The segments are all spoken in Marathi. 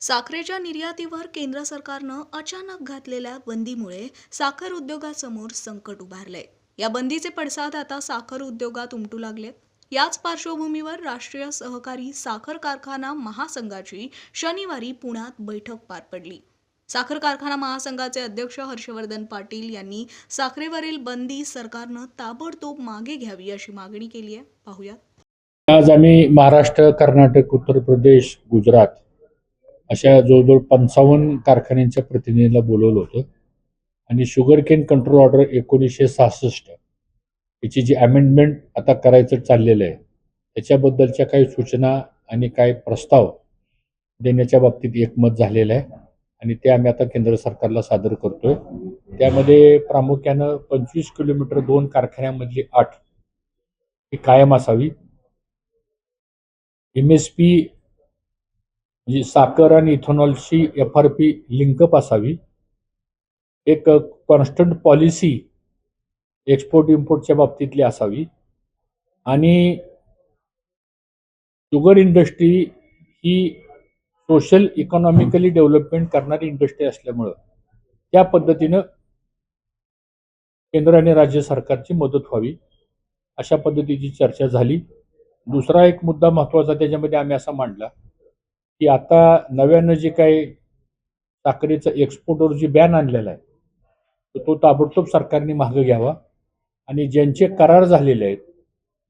साखरेच्या निर्यातीवर केंद्र सरकारनं अचानक घातलेल्या बंदीमुळे साखर उद्योगासमोर संकट उभारलंय. या बंदीचे पडसाद आता साखर उद्योगात उमटू लागलेत. याच पार्श्वभूमीवर राष्ट्रीय सहकारी साखर कारखाना महासंघाची शनिवारी पुण्यात बैठक पार पडली. साखर कारखाना महासंघाचे अध्यक्ष हर्षवर्धन पाटील यांनी साखरेवरील बंदी सरकारनं ताबडतोब मागे घ्यावी अशी मागणी केली आहे. पाहूया. आज आम्ही महाराष्ट्र, कर्नाटक, उत्तर प्रदेश, गुजरात अशा जवळजवळ 55 कारखान्यांच्या प्रतिनिधींना बोलवलं होतं आणि शुगर केन कंट्रोल ऑर्डर 1966 याची जी अमेंडमेंट आता करायचं चाललेलं आहे त्याच्याबद्दलच्या काही सूचना आणि काही प्रस्ताव देण्याच्या बाबतीत एकमत झालेलं आहे आणि ते आम्ही आता केंद्र सरकारला सादर करतोय. त्यामध्ये प्रामुख्यानं 25 किलोमीटर 2 कारखान्यांमधली अट ही कायम असावी. MSP म्हणजे साखर आणि इथेनॉलची FRP लिंकअप असावी. एक कॉन्स्टंट पॉलिसी एक्सपोर्ट इम्पोर्टच्या बाबतीतली असावी आणि शुगर इंडस्ट्री ही सोशल इकॉनॉमिकली डेव्हलपमेंट करणारी इंडस्ट्री असल्यामुळं त्या पद्धतीनं केंद्र आणि राज्य सरकारची मदत व्हावी अशा पद्धतीची चर्चा झाली. दुसरा एक मुद्दा महत्त्वाचा त्याच्यामध्ये आम्ही असा मांडला की आता नव्यानं जे काही साखरेचं एक्सपोर्टवर जी बॅन आणलेला आहे तो ताबडतोब सरकारने मागे घ्यावा आणि ज्यांचे करार झालेले आहेत,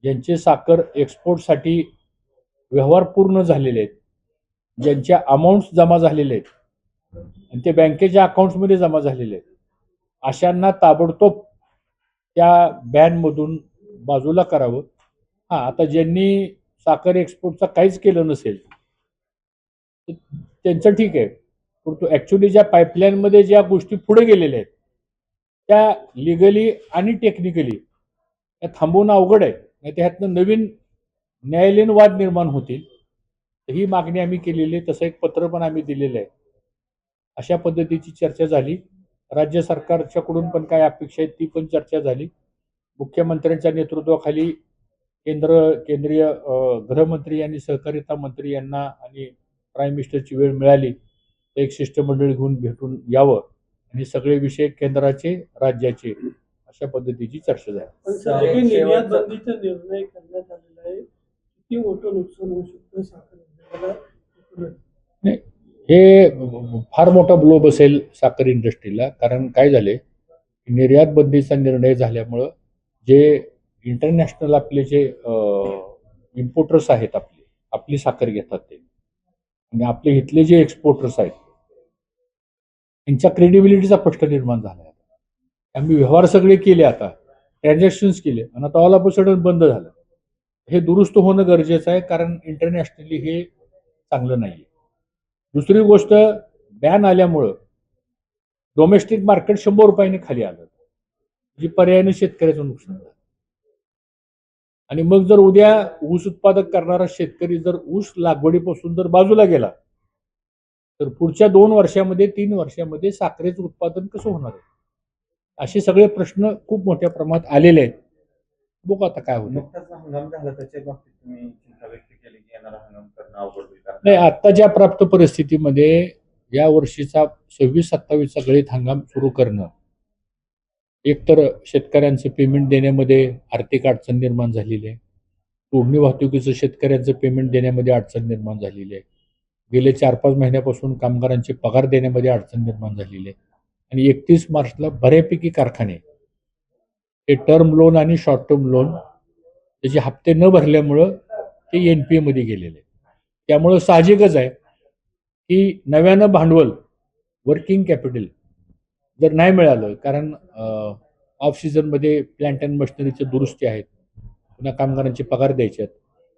ज्यांचे साखर एक्सपोर्टसाठी व्यवहार पूर्ण झालेले आहेत, ज्यांच्या अमाऊंट्स जमा झालेले आहेत आणि ते बँकेच्या अकाउंट्समध्ये जमा झालेले आहेत, अशांना ताबडतोब त्या बॅनमधून बाजूला करावं. आता ज्यांनी साखर एक्सपोर्टचा काहीच केलं नसेल त्यांचं ठीक आहे, परंतु ॲक्च्युली ज्या पाईपलाईनमध्ये ज्या गोष्टी पुढे गेलेल्या आहेत त्या लिगली आणि टेक्निकली त्या थांबवणं अवघड आहे, नाही त्यातनं नवीन न्यायालयीन वाद निर्माण होतील. ही मागणी आम्ही केलेली आहे. तसं एक पत्र पण आम्ही दिलेलं आहे. अशा पद्धतीची चर्चा झाली. राज्य सरकारच्याकडून पण काय अपेक्षा आहेत ती पण चर्चा झाली. मुख्यमंत्र्यांच्या नेतृत्वाखाली केंद्रीय गृहमंत्री आणि सहकारिता मंत्री यांना आणि प्राईम मिनिस्टरची वेळ मिळाली तर एक शिष्टमंडळ घेऊन भेटून यावं आणि सगळे विषय केंद्राचे, राज्याचे अशा पद्धतीची चर्चा झाली. निर्यात बंदीचा निर्णय करण्यात आलेला आहे, किती मोठं नुकसान होऊ शकतं साखर उद्योगाला? नाही, हे फार मोठा ब्लो बसेल साखर इंडस्ट्रीला. कारण काय झाले, निर्यात बंदीचा निर्णय झाल्यामुळं जे इंटरनॅशनल आपले जे इम्पोर्टर्स आहेत आपली साखर घेतात ते आणि आपले इथले जे एक्सपोर्टर्स आहेत त्यांच्या क्रेडिबिलिटीचा प्रश्न निर्माण झाला आहे. आम्ही व्यवहार सगळे केले, आता ट्रान्झॅक्शन्स केले आणि आता ऑल ऑफ अ सडन बंद झालं. हे दुरुस्त होणं गरजेचं आहे कारण इंटरनॅशनली हे चांगलं नाही आहे. दुसरी गोष्ट, बॅन आल्यामुळं डोमेस्टिक मार्केट 100 रुपयांनी खाली आलं, जी पर्यायाने शेतकऱ्याचं नुकसान झालं. आणि मग जर उद्या ऊस उत्पादक करणारा शेतकरी जर ऊस लागवडीपासून जर बाजूला गेला तर पुढच्या 2 वर्षामध्ये 3 वर्षामध्ये साखरेचं उत्पादन कसं होणार आहे, असे सगळे प्रश्न खूप मोठ्या प्रमाणात आलेले आहेत. बघू आता काय होतं. हंगाम झाला त्याच्या बाबतीत तुम्ही चिंता व्यक्त केली की येणारा हंगाम करणं अवघड होईल? नाही, आता ज्या प्राप्त परिस्थितीमध्ये या वर्षीचा 26-27चा गळीत हंगाम सुरू करणं, एकतर शेतकऱ्यांचं पेमेंट देण्यामध्ये आर्थिक अडचण निर्माण झालेली आहे. तोडणी वाहतुकीचं शेतकऱ्यांचं पेमेंट देण्यामध्ये अडचण निर्माण झालेली आहे. गेले 4-5 महिन्यापासून कामगारांचे पगार देण्यामध्ये अडचण निर्माण झालेली आहे आणि 31 मार्चला बऱ्यापैकी कारखाने हे टर्म लोन आणि शॉर्ट टर्म लोन त्याचे हप्ते न भरल्यामुळं ते NPA मध्ये गेलेले. त्यामुळं साहजिकच आहे की नव्यानं भांडवल, वर्किंग कॅपिटल जर नाही मिळालं, कारण ऑफ सीझनमध्ये प्लॅन्ट अँड मशिनरीच्या दुरुस्ती आहेत, पुन्हा कामगारांचे पगार द्यायचे आहेत,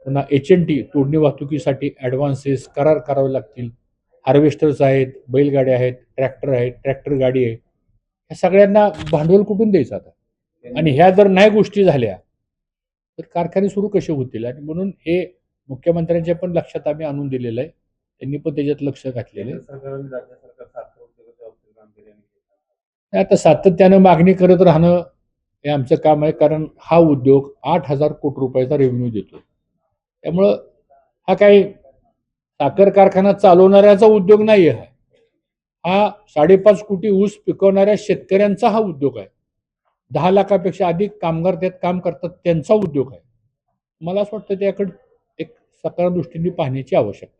पुन्हा HNT तोडणी वाहतुकीसाठी ॲडव्हान्सेस करार करावे लागतील, हार्वेस्टर्स आहेत, बैलगाड्या आहेत, ट्रॅक्टर आहेत, ट्रॅक्टर गाडी आहे, ह्या सगळ्यांना भांडवल कुठून द्यायचं आता? आणि ह्या जर नाही गोष्टी झाल्या तर कारखाने सुरू कसे होतील? आणि म्हणून हे मुख्यमंत्र्यांच्या पण लक्षात आम्ही आणून दिलेलं आहे. त्यांनी पण त्याच्यात लक्ष घातलेलं आहे. आता सातत्यानं मागणी करत राहणं हे आमचं काम आहे, कारण हा उद्योग 8,000 कोटी रुपयाचा रेव्हेन्यू देतो. त्यामुळं हा काही साखर कारखाना चालवणाऱ्याचा उद्योग नाही आहे हा 5.5 कोटी ऊस पिकवणाऱ्या शेतकऱ्यांचा हा उद्योग आहे. 10 लाखापेक्षा अधिक कामगार त्यात काम करतात त्यांचा उद्योग आहे. मला असं वाटतं त्याकडे एक सकारात्मक दृष्टीने पाहण्याची आवश्यकता आहे.